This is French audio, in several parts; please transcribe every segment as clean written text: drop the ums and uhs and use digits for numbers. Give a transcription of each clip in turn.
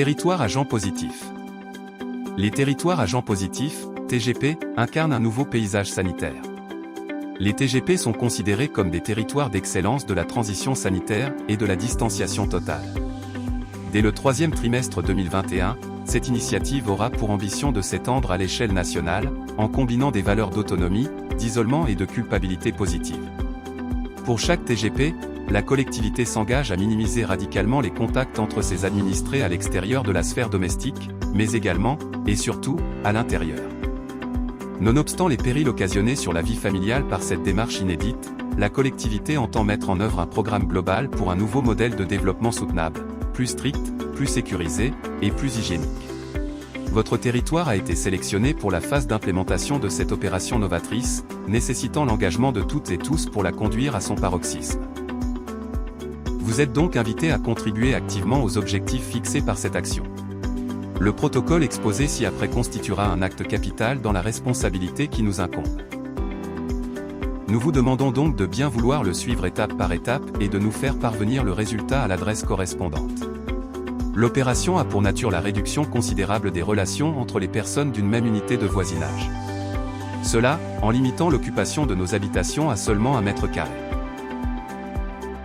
Territoires agents positifs. Les territoires agents positifs, TGP, incarnent un nouveau paysage sanitaire. Les TGP sont considérés comme des territoires d'excellence de la transition sanitaire et de la distanciation totale. Dès le troisième trimestre 2021, cette initiative aura pour ambition de s'étendre à l'échelle nationale, en combinant des valeurs d'autonomie, d'isolement et de culpabilité positive. Pour chaque TGP, la collectivité s'engage à minimiser radicalement les contacts entre ses administrés à l'extérieur de la sphère domestique, mais également, et surtout, à l'intérieur. Nonobstant les périls occasionnés sur la vie familiale par cette démarche inédite, la collectivité entend mettre en œuvre un programme global pour un nouveau modèle de développement soutenable, plus strict, plus sécurisé, et plus hygiénique. Votre territoire a été sélectionné pour la phase d'implémentation de cette opération novatrice, nécessitant l'engagement de toutes et tous pour la conduire à son paroxysme. Vous êtes donc invité à contribuer activement aux objectifs fixés par cette action. Le protocole exposé ci-après constituera un acte capital dans la responsabilité qui nous incombe. Nous vous demandons donc de bien vouloir le suivre étape par étape et de nous faire parvenir le résultat à l'adresse correspondante. L'opération a pour nature la réduction considérable des relations entre les personnes d'une même unité de voisinage. Cela, en limitant l'occupation de nos habitations à seulement 1 mètre carré.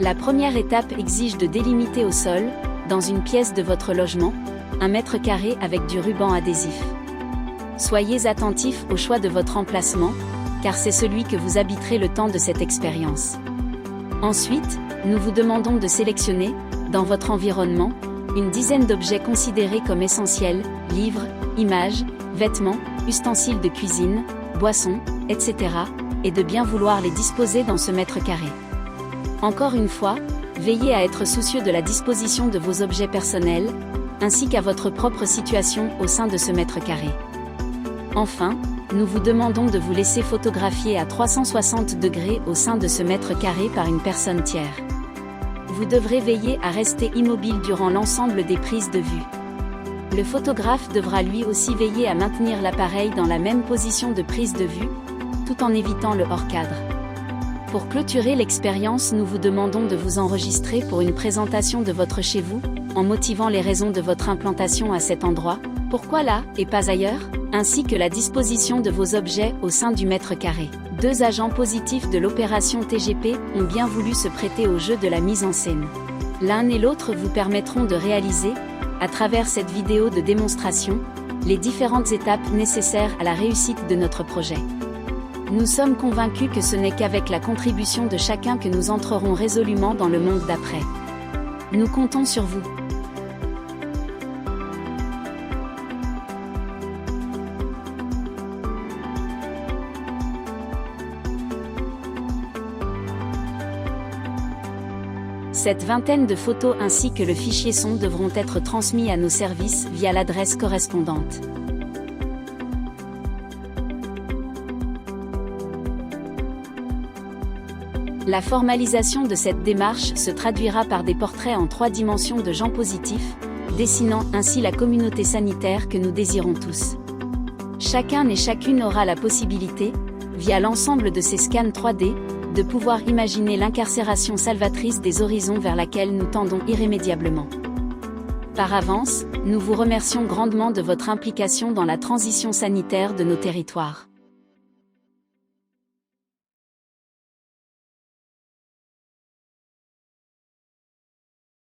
La première étape exige de délimiter au sol, dans une pièce de votre logement, 1 mètre carré avec du ruban adhésif. Soyez attentifs au choix de votre emplacement, car c'est celui que vous habiterez le temps de cette expérience. Ensuite, nous vous demandons de sélectionner, dans votre environnement, une dizaine d'objets considérés comme essentiels, livres, images, vêtements, ustensiles de cuisine, boissons, etc., et de bien vouloir les disposer dans ce mètre carré. Encore une fois, veillez à être soucieux de la disposition de vos objets personnels, ainsi qu'à votre propre situation au sein de ce mètre carré. Enfin, nous vous demandons de vous laisser photographier à 360 degrés au sein de ce mètre carré par une personne tiers. Vous devrez veiller à rester immobile durant l'ensemble des prises de vue. Le photographe devra lui aussi veiller à maintenir l'appareil dans la même position de prise de vue, tout en évitant le hors-cadre. Pour clôturer l'expérience, nous vous demandons de vous enregistrer pour une présentation de votre chez vous, en motivant les raisons de votre implantation à cet endroit, pourquoi là, et pas ailleurs, ainsi que la disposition de vos objets au sein du mètre carré. 2 agents positifs de l'opération TGP ont bien voulu se prêter au jeu de la mise en scène. L'un et l'autre vous permettront de réaliser, à travers cette vidéo de démonstration, les différentes étapes nécessaires à la réussite de notre projet. Nous sommes convaincus que ce n'est qu'avec la contribution de chacun que nous entrerons résolument dans le monde d'après. Nous comptons sur vous. Cette vingtaine de photos ainsi que le fichier son devront être transmis à nos services via l'adresse correspondante. La formalisation de cette démarche se traduira par des portraits en 3 dimensions de gens positifs, dessinant ainsi la communauté sanitaire que nous désirons tous. Chacun et chacune aura la possibilité, via l'ensemble de ces scans 3D, de pouvoir imaginer l'incarcération salvatrice des horizons vers laquelle nous tendons irrémédiablement. Par avance, nous vous remercions grandement de votre implication dans la transition sanitaire de nos territoires.